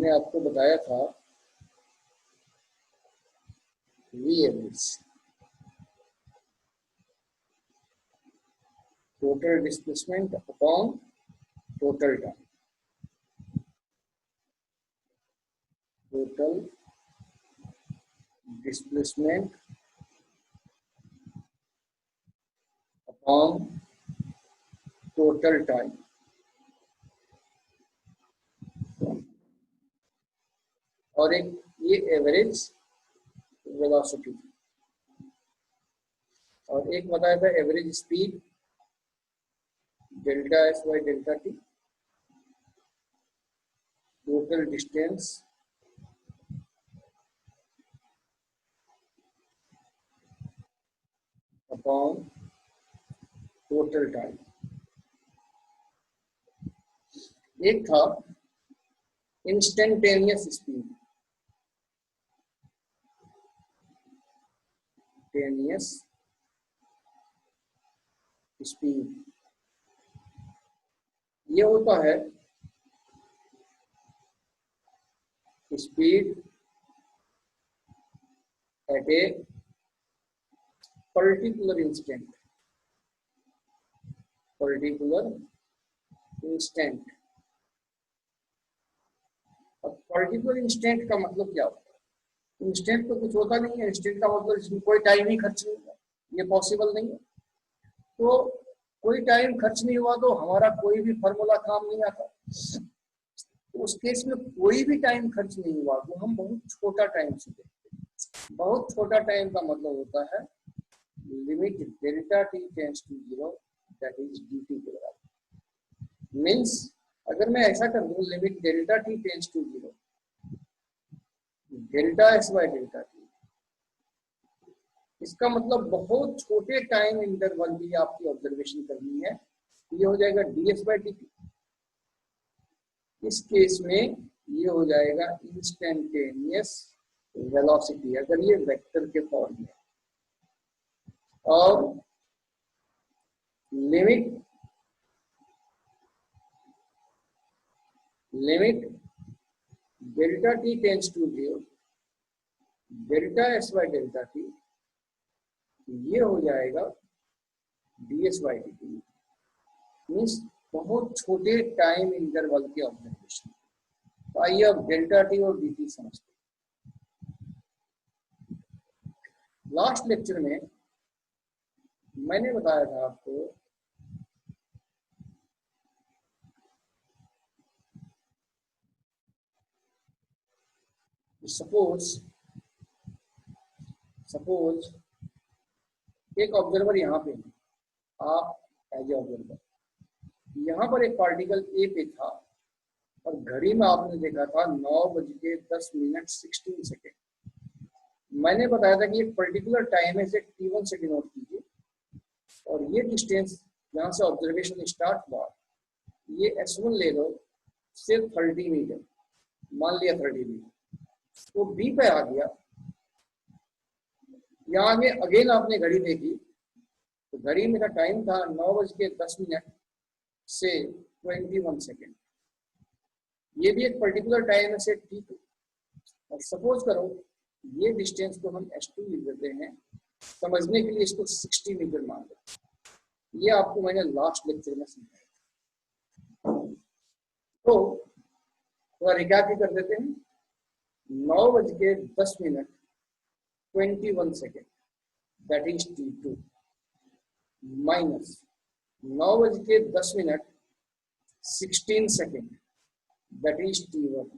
हमने आपको बताया था we average, total displacement upon total time, total displacement upon total time, और एक ये एवरेज वेलोसिटी, और एक बताया था average speed delta S by delta T, total distance upon total time. एक था इंस्टेंटेनियस स्पीड, टेनियस स्पीड, ये होता है speed at a particular instant, particular instant. अब पर्टिकुलर इंस्टेंट का मतलब क्या होता है? इंस्टेंट तो कुछ होता नहीं है, इंस्टेंट का मतलब इसमें कोई टाइम ही खर्च नहीं हुआ, ये पॉसिबल नहीं है। तो कोई टाइम खर्च नहीं हुआ तो हमारा कोई भी फॉर्मूला काम नहीं आता। तो उस केस में कोई भी टाइम खर्च नहीं हुआ तो हम बहुत छोटा टाइम से देखते हैं। बहुत छोटा टाइम का मतलब होता है limit delta T tends to 0 that is dt के बराबर। मींस अगर मैं ऐसा कर दूं limit delta T tends to 0 delta S by delta T, इसका मतलब बहुत छोटे टाइम इंटरवल की आपकी ऑब्जर्वेशन करनी है, ये हो जाएगा ds बाई dt। इस केस में ये हो जाएगा इंस्टेंटेनियस वेलोसिटी अगर ये वेक्टर के फॉर्म में, और limit delta T tends to 0 delta S by delta T, ये हो जाएगा ds बाई dt। मीन्स बहुत छोटे टाइम इंटरवल के ऑब्जर्वेशन। तो आइए अब डेल्टा टी और dt समझते हैं। लास्ट लेक्चर में मैंने बताया था आपको सपोज एक ऑब्जर्वर यहाँ पे, आप एज ए ऑब्जर्वर यहाँ पर एक पार्टिकल ए पे था और घड़ी में आपने देखा था 9:10 मैंने बताया था कि एक पर्टिकुलर टाइम है, इसे t1 से डिनोट कीजिए, और ये डिस्टेंस यहाँ से ऑब्जर्वेशन स्टार्ट हुआ, ये s1 ले लो सिर्फ 30 मीटर, मान लिया 30 मीटर, तो बी पे आ गया। यहाँ आगे अगेन आपने घड़ी देखी तो घड़ी में का टाइम था 9:10 से 21 सेकेंड। ये भी एक पर्टिकुलर टाइम है से t2, और सपोज करो ये डिस्टेंस को हम s2 लिख देते हैं, समझने के लिए इसको 60 मीटर मान लो। ये आपको मैंने लास्ट लेक्चर में समझाया। तो थोड़ा रिकैप ही कर देते हैं। 9:10 21 second that is t2 minus 9:10 16 second that is t1,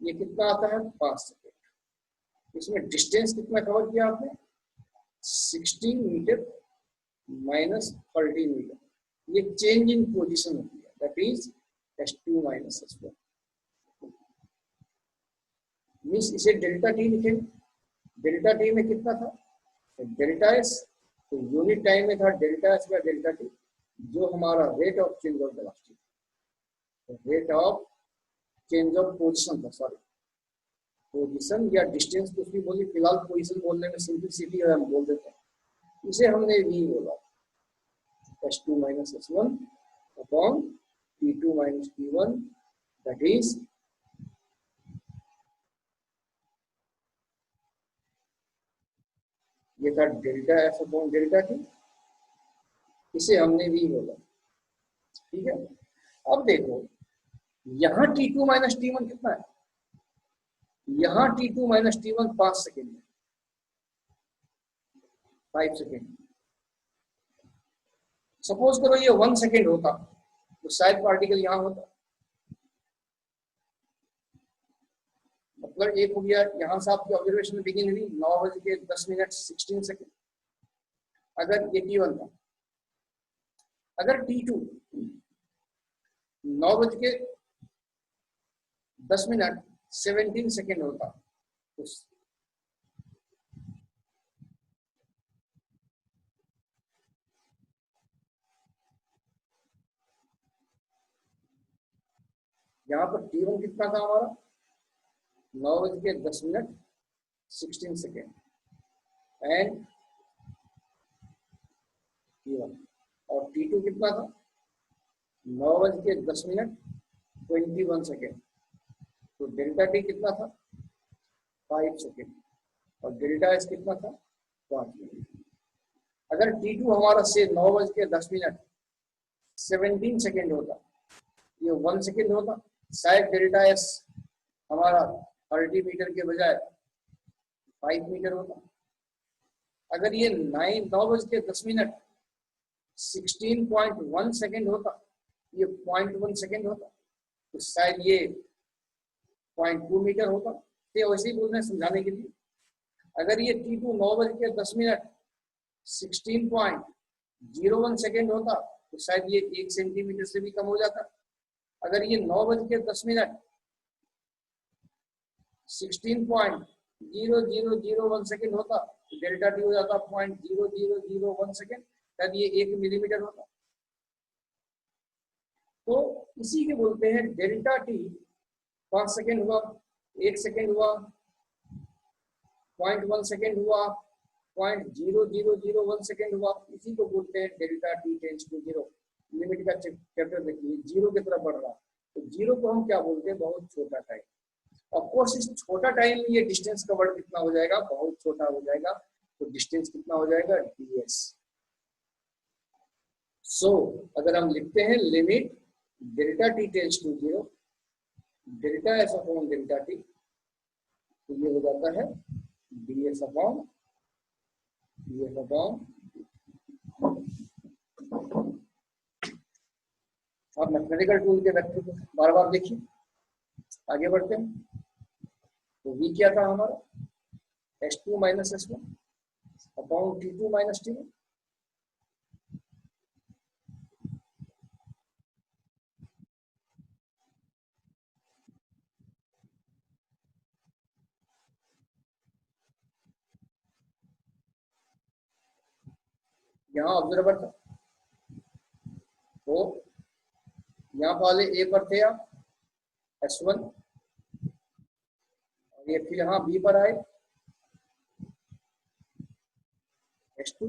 ये कितना आता है 5 सेकेंड। इसमें डिस्टेंस कितना कवर किया आपने 16 मीटर माइनस 30 मीटर, ये चेंज इन पोजीशन होती है that is s2 minus s1। Means इसे डेल्टा टी लिखेंगे। डेल्टा टी में कितना था डेल्टा एस, तो यूनिट टाइम में था delta S by delta T, जो हमारा rate of change of velocity, rate of change of position था, सॉरी पोजीशन या डिस्टेंस कुछ भी बोली, फिलहाल पोजीशन बोलने में सिंपलिसिटी है, हम बोल देते हैं, इसे हमने v बोला s2 minus s1 upon t2 minus t1 that is ये था delta F upon delta T, इसे हमने वी बोला, ठीक है। अब देखो यहाँ T2 माइनस T1 कितना है, यहाँ T2 माइनस T1 5 सेकेंड है, 5 सेकेंड। सपोज करो ये 1 सेकेंड होता तो शायद पार्टिकल यहाँ होता, मतलब एक हो गया यहाँ से आपकी ऑब्जर्वेशन बिगिन हुई 9:10 अगर ये T1 था। अगर T2 9:17 होता तो यहाँ पर T1 कितना था हमारा 9:10 एंड T1, और T2 कितना था 9:10 तो डेल्टा टी कितना था 5 सेकेंड और डेल्टा एस कितना था 5 मिनट। अगर T2 हमारा से 9:10 होता, ये 1 सेकेंड होता, शायद डेल्टा एस हमारा 30 मीटर के बजाय 5 मीटर होता। अगर ये 9:10 16.1 सेकेंड होता, ये 0.1 सेकेंड होता, तो शायद ये 0.2 मीटर होता। तो वैसे ही बोल रहे हैं समझाने के लिए। अगर ये T2 9:10 16.01 सेकेंड होता तो शायद ये 1 सेंटीमीटर से भी कम हो जाता। अगर ये 9:10 16.0001 सेकेंड होता तो डेल्टा टी हो जाता 0.0001 सेकेंड, तब ये 1 मिलीमीटर होता। तो इसी के बोलते हैं डेल्टा टी 5 सेकेंड हुआ, 1 सेकेंड हुआ, 0.1 सेकेंड हुआ, 0.0001 सेकेंड हुआ, इसी को बोलते हैं delta T tends to 0। Limit का चैप्टर देखिए, 0 की तरफ बढ़ रहा, तो 0 को हम क्या बोलते हैं, बहुत छोटा टाइम। ऑफ कोर्स इस छोटा टाइम में ये डिस्टेंस कवर्ड कितना हो जाएगा, बहुत छोटा हो जाएगा, तो डिस्टेंस कितना हो जाएगा ds। सो अगर हम लिखते हैं limit delta T tends to 0 delta S upon delta T, तो ये हो जाता है ds अपॉन आप मैथमेटिकल टूल के वेक्टर को बार बार देखिए। आगे बढ़ते हैं, तो v क्या था हमारा s2 minus s1 upon t2 minus t1। यहाँ ऑब्जर्वर था, तो यहाँ वाले ए पर थे आप s1, और ये फिर यहाँ बी पर आए s2।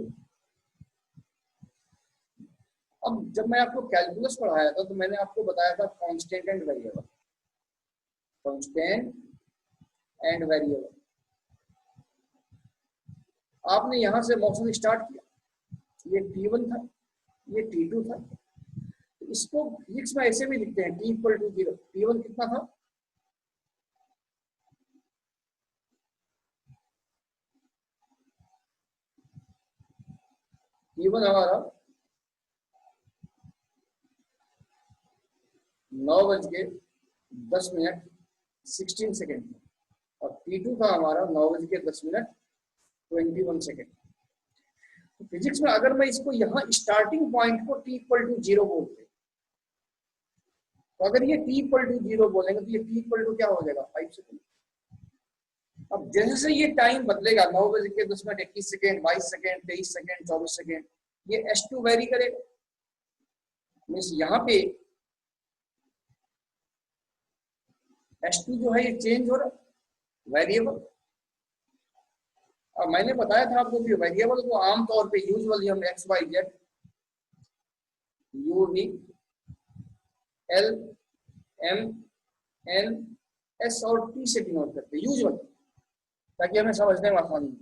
अब जब मैं आपको कैलकुलस पढ़ाया था तो मैंने आपको बताया था constant and variable, constant and variable. आपने यहां से मोशन स्टार्ट किया, ये T1 था, ये T2 था, तो इसको फिजिक्स में ऐसे भी लिखते हैं T = 0। T1 कितना था, T1 हमारा 9:10 और T2 था हमारा 9:10 तो फिजिक्स में अगर मैं इसको यहाँ स्टार्टिंग पॉइंट को T = 0 बोलते, तो अगर ये T = 0 बोलेंगे तो ये T = क्या हो जाएगा 5 सेकेंड। अब जैसे ये टाइम बदलेगा 9:10 21 सेकेंड 22 सेकेंड 23 सेकेंड 24 सेकेंड, ये s2 वेरी करेगा। मीन्स यहाँ पे s2 जो है ये चेंज हो रहा है, वेरिएबल। अब मैंने बताया था आपको कि वेरिएबल को आमतौर पे यूजुअली हम x y z u v l m n s और t से डिनोट करते हैं यूजुअली, ताकि हमें समझने में आसानी हो।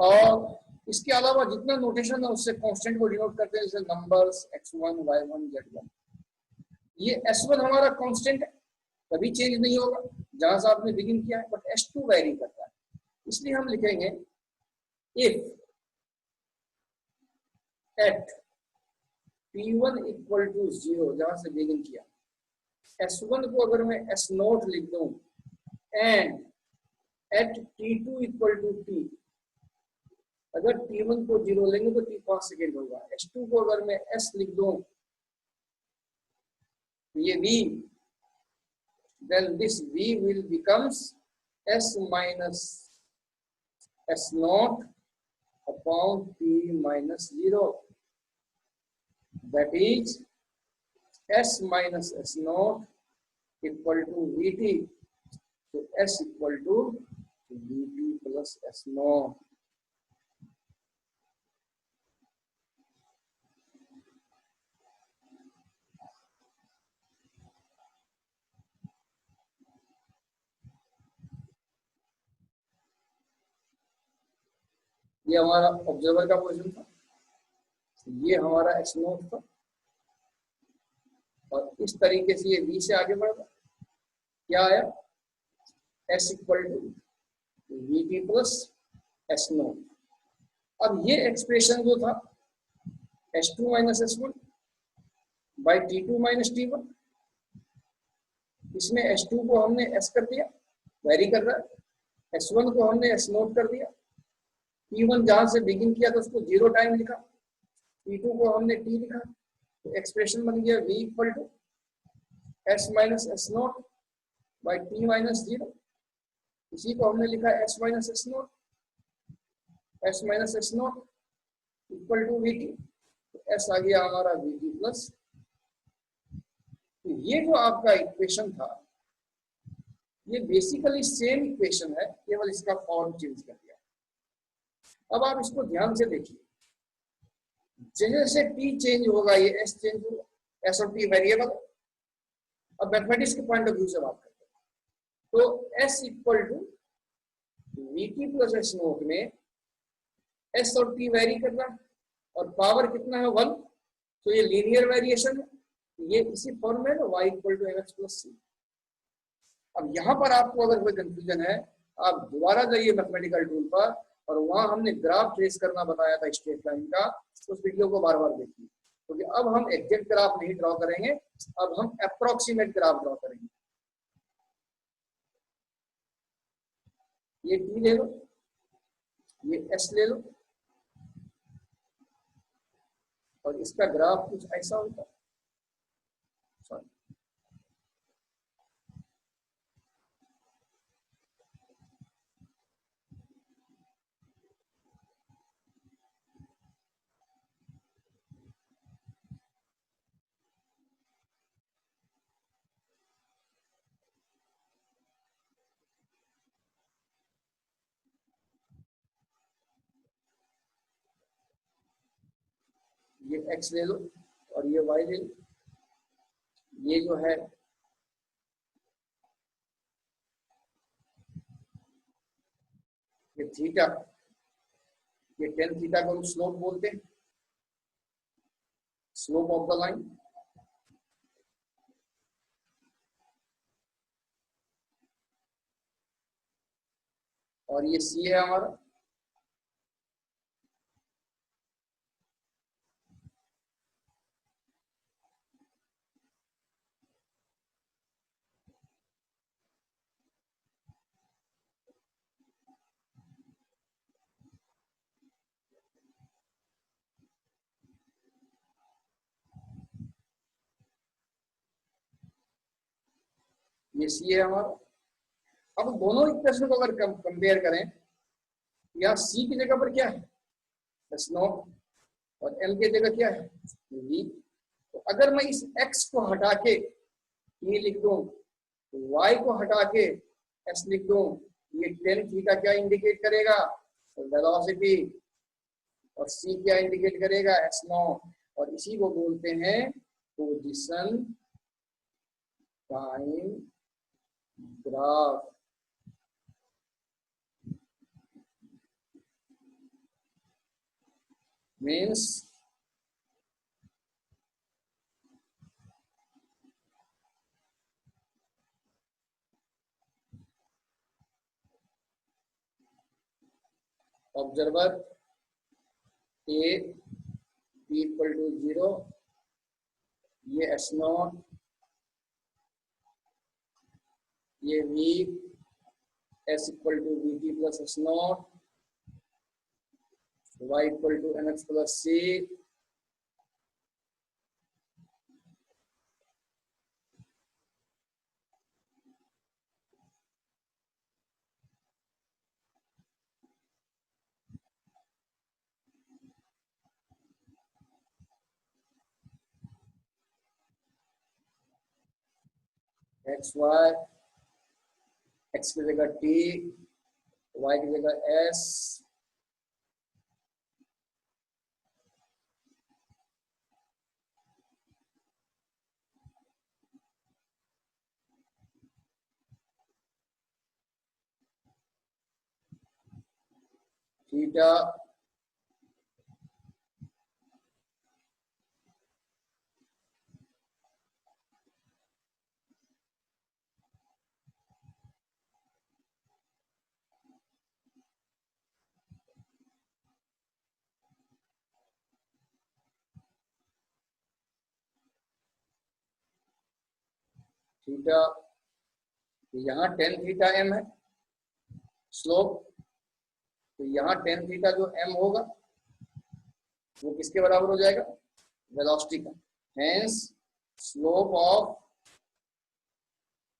और इसके अलावा जितना नोटेशन है उससे कांस्टेंट को डिनोट करते हैं, जैसे नंबर्स x1 y1 z1। ये s1 हमारा कांस्टेंट है, कभी चेंज नहीं होगा जहां से आपने बिगिन किया है, बट s2 वेरी करता है, इसलिए हम लिखेंगे if at p1 equal to 0, जहां से बिगिन किया, s1 को अगर मैं s0 लिख दूं, and at t2 equal to t, अगर t1 को 0 लेंगे तो t 5 सेकेंड होगा, s2 को अगर मैं s लिख दूं तो ये v, then this v will becomes s minus s0 upon t minus 0, that is s minus s0 equal to vt, so s equal to vt plus s0। ये हमारा ऑब्जर्वर का पोजीशन था, ये हमारा s0 था, और इस तरीके से ये v से आगे बढ़ गया, क्या आया, s equal to vt plus s0। अब ये एक्सप्रेशन जो था s2 minus s1 by t2 minus t1, इसमें s2 को हमने s कर दिया, वेरी कर रहा है, s1 को हमने s0 कर दिया, t1 जहां से बिगिन किया था उसको 0 टाइम लिखा, t2 को हमने t लिखा, तो एक्सप्रेशन बन गया v equal to s minus s0 by t minus 0, इसी को हमने लिखा s minus s0, s minus s0 equal to vt, तो s आ गया हमारा vt प्लस। तो ये जो आपका इक्वेशन था ये बेसिकली सेम इक्वेशन है, केवल इसका फॉर्म चेंज कर दिया। अब आप इसको ध्यान से देखिए, जैसे t चेंज होगा ये s चेंज होगा, s और t वेरिएबल। अब मैथमेटिक्स के पॉइंट ऑफ व्यू से बात करते हैं, तो s equal to vt plus s0 में s और t वेरी कर रहा है और पावर कितना है 1, तो ये लीनियर वेरिएशन है, ये इसी फॉर्म में y equal to mx plus C. अब यहाँ पर आपको अगर कोई कंफ्यूजन है, आप दोबारा जाइए मैथमेटिकल टूल पर, और वहां हमने ग्राफ ट्रेस करना बताया था स्ट्रेट लाइन का, उस वीडियो को बार बार देखिए, क्योंकि अब हम एग्जैक्ट ग्राफ नहीं ड्रॉ करेंगे, अब हम अप्रोक्सीमेट ग्राफ ड्रॉ करेंगे। ये t ले लो, ये s ले लो, और इसका ग्राफ कुछ ऐसा होता है, सॉरी ये x ले लो और ये y ले लो, ये जो है ये थीटा, ये टेन थीटा को हम स्लोप बोलते हैं, स्लोप ऑफ द लाइन। और ये सी है हमारा, ये सी है हमारा। अब दोनों इक्वेशन को अगर कंपेयर करें, यहाँ सी की जगह पर क्या है, s0, और l की जगह क्या है, v। तो अगर मैं इस x को हटा के t लिख दूं, y को हटा के s लिख दूं, ये टेन थीटा क्या इंडिकेट करेगा, वेलोसिटी, और c क्या इंडिकेट करेगा, s0, और इसी को बोलते हैं position time graph. Means observer A B equal to 0, ये एस नॉट, ये V, S equal to V T plus S naught, y equal to N X plus C, X Y, X की जगह T, Y की जगह S, theta theta, यहाँ tan theta M है slope, तो यहाँ टेन थीटा जो एम होगा वो किसके बराबर हो जाएगा, वेलोसिटी का। Hence slope of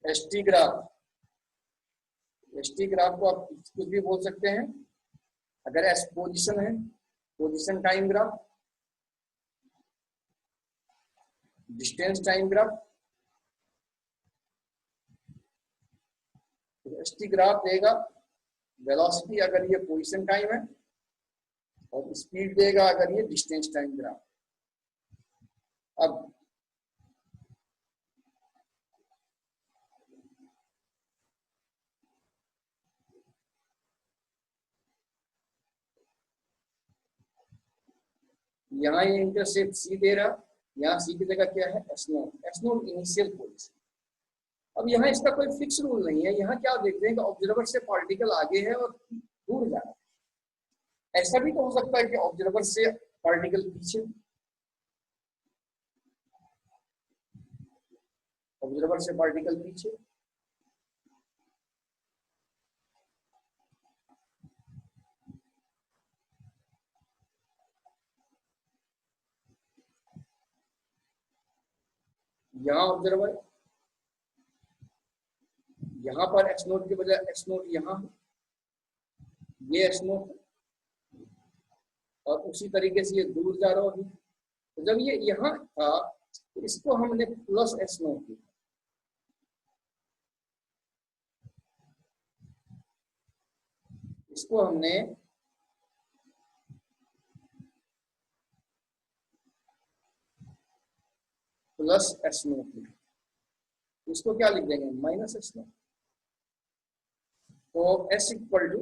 ST graph, ST graph को आप कुछ भी बोल सकते हैं। अगर एस पोजीशन है, position time graph, distance time graph, तो एसटी ग्राफ देगा वेलोसिटी अगर ये पोजीशन टाइम है, और स्पीड देगा अगर ये डिस्टेंस टाइम ग्राफ। अब यहाँ ये इंटरसेप्ट सी दे रहा, यहाँ सी की जगह क्या है, S note, S note initial position. अब यहाँ इसका कोई फिक्स रूल नहीं है, यहाँ क्या देखते हैं कि ऑब्जर्वर से पार्टिकल आगे है और दूर जा रहा है। ऐसा भी तो हो सकता है कि ऑब्जर्वर से पार्टिकल पीछे, ऑब्जर्वर से पार्टिकल पीछे। यहाँ ऑब्जर्वर, यहाँ पर एक्स नोट के बजाय एक्स नोट यहाँ, ये एक्स नोट, और उसी तरीके से ये दूर जा रहा है। तो जब ये यहाँ था तो इसको हमने प्लस एस नोट किया, इसको हमने प्लस एस नोट लिखा, इसको क्या लिख देंगे, माइनस एस नोट। तो S equal to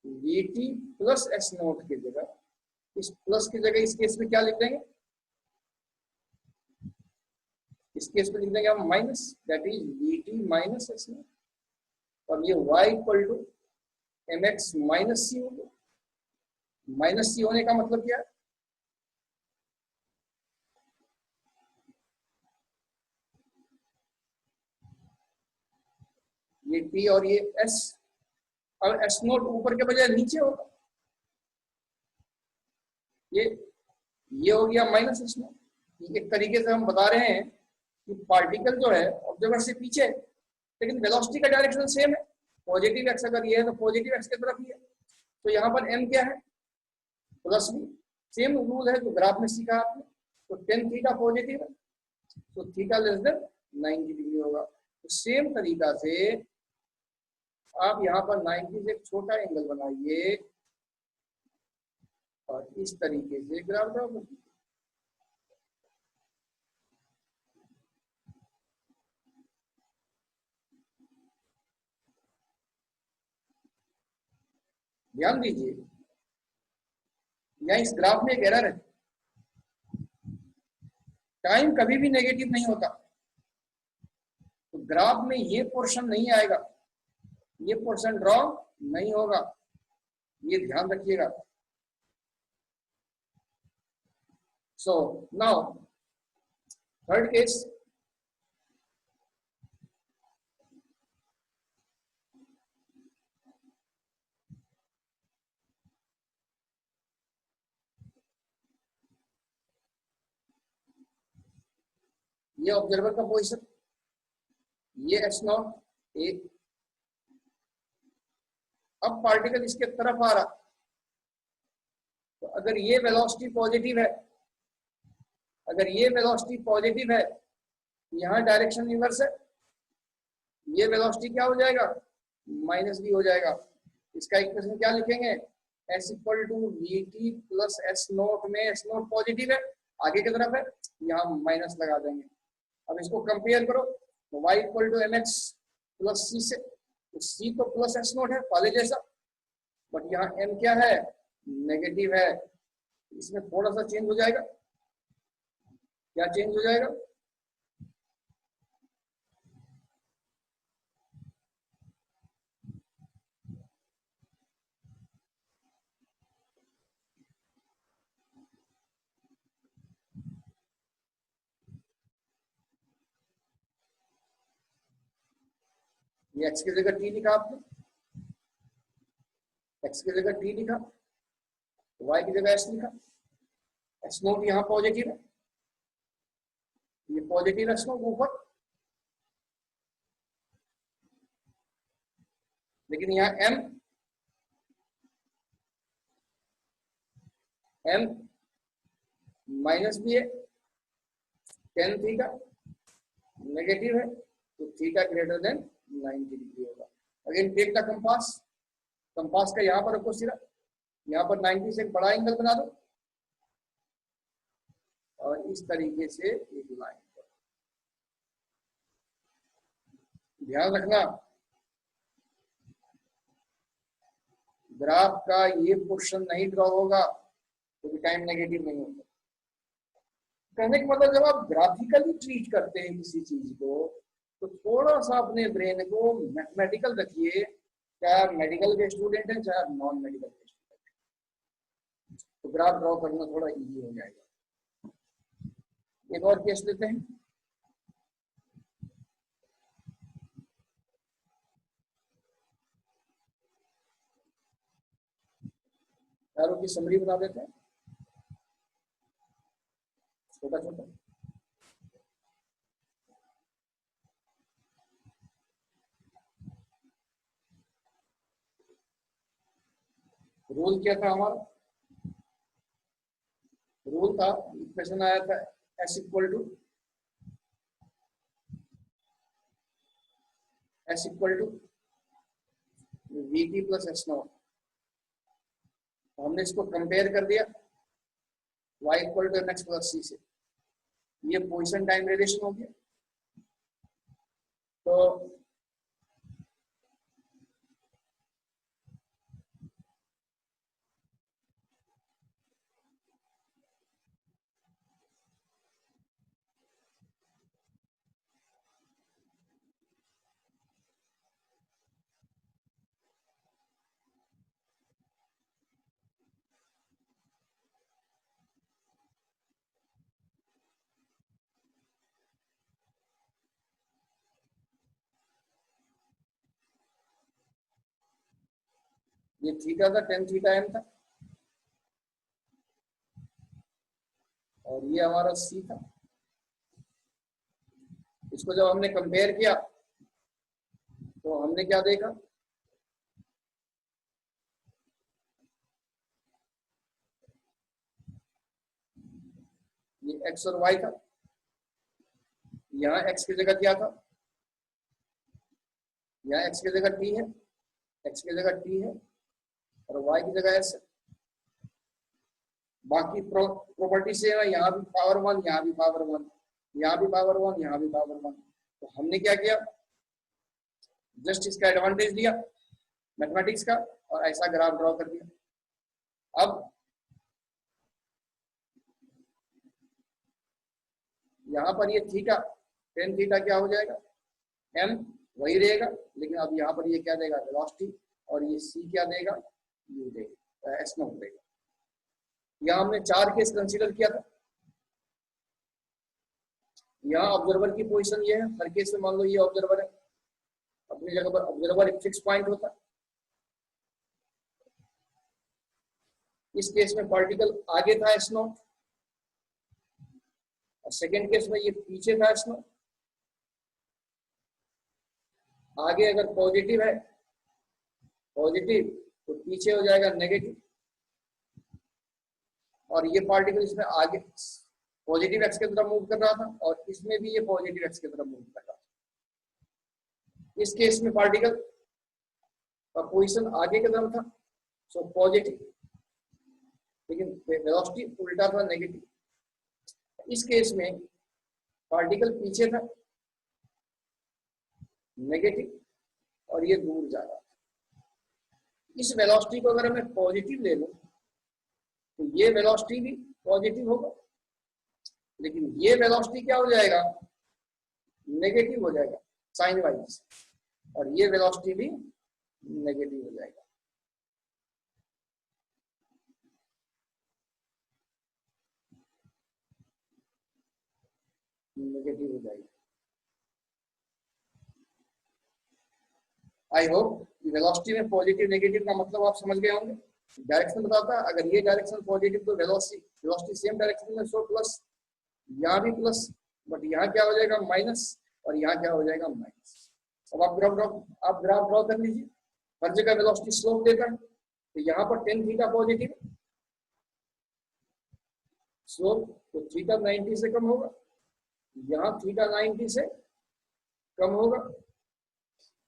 V T plus S naught की जगह, इस प्लस की जगह इस केस में क्या लिख देंगे, इस केस में लिख देंगे हम minus, that is V T minus S naught. और ये y equal to M X minus C होगा। माइनस सी होने का मतलब क्या है, ये टी और ये एस, और एस नोट ऊपर के बजाय नीचे होगा, ये हो गया माइनस एस नोट। एक तरीके से हम बता रहे हैं कि पार्टिकल जो है ऑब्जर्वर से पीछे है, लेकिन वेलोसिटी का डायरेक्शन सेम है। पॉजिटिव एक्स अगर ये है तो पॉजिटिव एक्स की तरफ ही है। तो यहाँ पर एम क्या है, प्लस बी, सेम रूल है जो ग्राफ में सीखा आपने। तो टेन थीटा पॉजिटिव है, तो थीटा लेस देन 90 डिग्री होगा। तो सेम तरीका से आप यहाँ पर 90 से एक छोटा एंगल बनाइए और इस तरीके से ग्राफ ड्रॉ करिए। ध्यान दीजिए, या इस ग्राफ में एक एरर है, टाइम कभी भी नेगेटिव नहीं होता, तो ग्राफ में ये पोर्शन नहीं आएगा, ये पोर्शन ड्रॉ नहीं होगा, ये ध्यान रखिएगा। सो नाउ थर्ड केस, ये ऑब्जर्वर का पोजीशन, ये S0 ए, अब पार्टिकल इसके तरफ आ रहा, तो अगर ये वेलोसिटी पॉजिटिव है, अगर ये वेलोसिटी पॉजिटिव है, यहाँ डायरेक्शन रिवर्स है, ये वेलोसिटी क्या हो जाएगा, माइनस भी हो जाएगा। इसका इक्वेशन क्या लिखेंगे, S equal to VT plus S0 में S0 पॉजिटिव है, आगे की तरफ है, यहाँ माइनस लगा देंगे। अब इसको कंपेयर करो, तो y equal to mx plus c से, तो c तो प्लस S0 है पहले जैसा, बट यहाँ m क्या है, नेगेटिव है, इसमें थोड़ा सा चेंज हो जाएगा। क्या चेंज हो जाएगा, ये x की जगह t लिखा आपने, x की जगह t लिखा, y की जगह s लिखा, S0 यहाँ पॉजिटिव है, ये पॉजिटिव S0 ऊपर, लेकिन यहाँ m माइनस भी है, टेन थीटा नेगेटिव है, तो थीटा ग्रेटर देन 90 डिग्री होगा। Again take the compass, compass का यहाँ पर रखो सिरा, यहाँ पर 90 से एक बड़ा एंगल बना दो और इस तरीके से एक लाइन, ध्यान रखना ग्राफ का ये पोर्शन नहीं ड्रॉ होगा तो टाइम नेगेटिव नहीं होगा। कहने का मतलब जब आप ग्राफिकली ट्रीट करते हैं किसी चीज को, तो थोड़ा सा अपने ब्रेन को मैथमेटिकल रखिए, चाहे आप मेडिकल के स्टूडेंट हैं चाहे आप नॉन मेडिकल के स्टूडेंट हैं, तो ग्राफ ड्रॉ करना थोड़ा इजी हो जाएगा। एक और केस लेते हैं, चारों की समरी बना देते हैं छोटा छोटा। रूल क्या था हमारा, रूल था, इक्वेशन आया था S equal to VT plus S0, हमने इसको कंपेयर कर दिया y equal to mx plus c से, ये पोजीशन टाइम रिलेशन हो गया। तो ये थीटा था, टेन थीटा m था, और ये हमारा c था। इसको जब हमने कंपेयर किया तो हमने क्या देखा, ये x और y था, यहाँ x की जगह क्या था, यहाँ x की जगह t है, x की जगह t है और y की जगह s है। बाकी प्रॉपर्टी से है, यहाँ भी पावर 1, यहाँ भी पावर 1, यहाँ भी पावर 1, यहाँ भी पावर 1। तो हमने क्या किया, जस्ट इसका एडवांटेज लिया मैथमेटिक्स का और ऐसा ग्राफ ड्रॉ कर दिया। अब यहाँ पर ये थीटा, टेन थीटा क्या हो जाएगा, एम वही रहेगा, लेकिन अब यहाँ पर ये क्या देगा, वेलोसिटी, और ये सी क्या देगा, यू देगा, एस नॉट देगा। यहाँ हमने 4 केस कंसीडर किया था। यहाँ ऑब्जर्वर की पोजीशन ये है, हर केस में मान लो ये ऑब्जर्वर है, अपनी जगह पर ऑब्जर्वर एक फिक्स पॉइंट होता है। इस केस में पार्टिकल आगे था एस नॉट, और सेकेंड केस में ये पीछे था एस नॉट। आगे अगर पॉजिटिव है, पॉजिटिव, तो पीछे हो जाएगा नेगेटिव, और ये पार्टिकल इसमें आगे पॉजिटिव एक्स की तरफ मूव कर रहा था, और इसमें भी ये पॉजिटिव एक्स की तरफ मूव कर रहा था। इस केस में पार्टिकल का पोजीशन आगे की तरफ था, सो पॉजिटिव, लेकिन वेलोसिटी उल्टा था, नेगेटिव। इस केस में पार्टिकल पीछे था, नेगेटिव, और ये दूर जा रहा था। इस वेलोसिटी को अगर मैं पॉजिटिव ले लूं तो ये वेलोसिटी भी पॉजिटिव होगा, लेकिन ये वेलोसिटी क्या हो जाएगा, नेगेटिव हो जाएगा साइन वाइज, और ये वेलोसिटी भी नेगेटिव हो जाएगा। नेगेटिव हो जाएगा। आई होप वेलोसिटी में पॉजिटिव नेगेटिव का मतलब आप समझ गए होंगे। डायरेक्शन बताता है, अगर ये डायरेक्शन पॉजिटिव तो वेलोसिटी सेम डायरेक्शन में, सो प्लस, यहाँ भी प्लस, बट यहाँ क्या हो जाएगा, माइनस, और यहाँ क्या हो जाएगा, माइनस। अब आप ग्राफ ड्रॉ कर लीजिए। हर जगह वेलोसिटी स्लोप देता है, तो यहाँ पर टेन थीटा पॉजिटिव स्लोप, तो थीटा 90 से कम होगा, यहाँ थीटा 90 से कम होगा,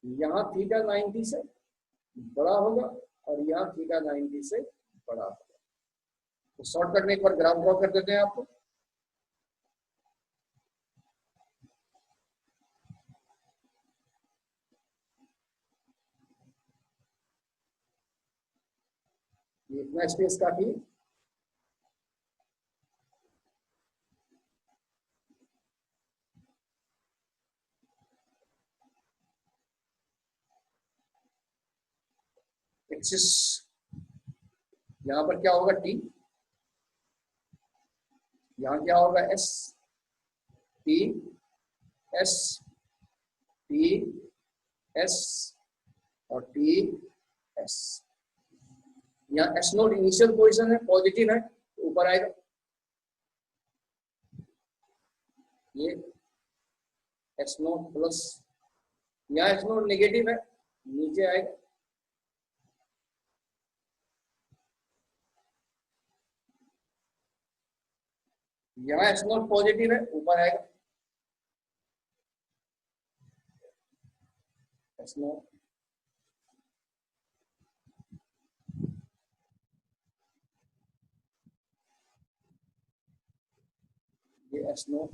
यहाँ थीटा 90 से बड़ा होगा, और यहाँ थीटा 90 से बड़ा होगा। तो शॉर्ट करने एक बार ग्राफ ड्रॉ कर देते हैं आपको। ये इतना स्पेस काफी है। एक्सिस यहाँ पर क्या होगा, टी, यहाँ क्या होगा, S, T, S, T, S, और टी, एस। यहाँ एस नोट इनिशियल पोजीशन है, पॉजिटिव है, तो ऊपर आएगा। ये एस नोट प्लस, यहाँ एस नोट नेगेटिव है, नीचे आएगा। यहाँ एस नोट पॉजिटिव है, ऊपर आएगा एस नोट। ये एस नोट,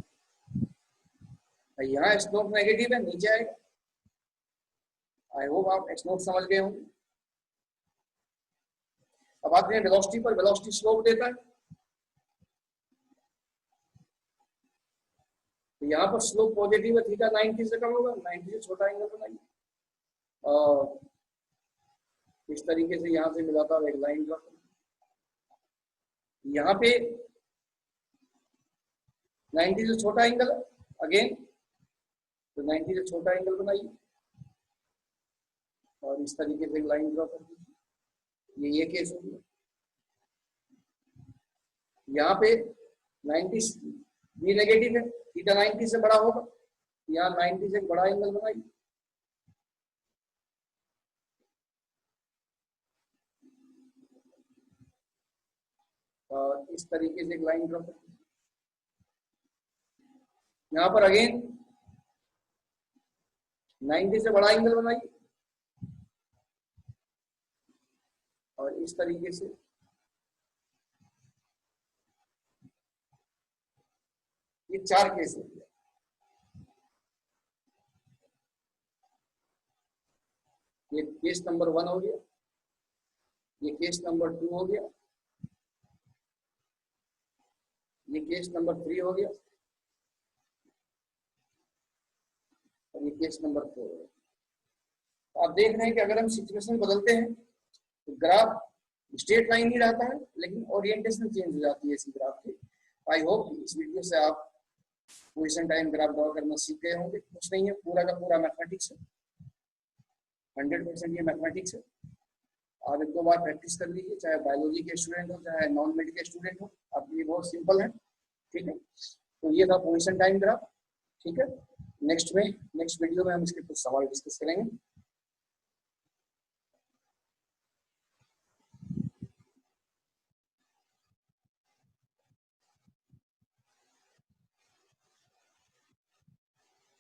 यहाँ एस नोट नेगेटिव है, नीचे आएगा। आई होप आप एस नोट समझ गए होंगे। अब आते हैं वेलोसिटी पर। वेलोसिटी स्लोप देता है, तो यहाँ पर स्लोप पॉजिटिव है, थीटा 90 से कम होगा, 90 से छोटा एंगल बनाइए, और इस तरीके से यहाँ से मिलाता हुआ एक लाइन ड्रॉ करें। यहाँ पे 90 से छोटा एंगल है अगेन, तो 90 से छोटा एंगल बनाइए, और इस तरीके से एक लाइन ड्रॉ कर दीजिए। ये केस हो गया। यहाँ पे 90 भी नेगेटिव है, थीटा 90 से बड़ा होगा, यहाँ 90 से बड़ा एंगल बनाइए, और इस तरीके से एक लाइन ड्रॉ कर दीजिए। यहाँ पर अगेन 90 से बड़ा एंगल बनाइए, और इस तरीके से ये 4 केस हो गया। ये केस नंबर 1 हो गया, ये केस नंबर 2 हो गया, ये केस नंबर 3 हो गया, ये केस नंबर 4 है। आप देख रहे हैं कि अगर हम सिचुएशन बदलते हैं तो ग्राफ स्ट्रेट लाइन ही रहता है, लेकिन ओरिएंटेशन चेंज हो जाती है इसी ग्राफ की। आई होप इस वीडियो से आप पोजीशन टाइम ग्राफ ड्रॉ करना सीख गए होंगे। कुछ नहीं है, पूरा का पूरा मैथमेटिक्स है, 100% ये मैथमेटिक्स है। आप एक दो बार प्रैक्टिस कर लीजिए, चाहे बायोलॉजी के स्टूडेंट हो चाहे नॉन मेडिकल स्टूडेंट हो, आपके लिए बहुत सिंपल है। ठीक है, तो ये था पोजीशन टाइम ग्राफ। ठीक है, नेक्स्ट वीडियो में हम इसके कुछ सवाल डिस्कस करेंगे।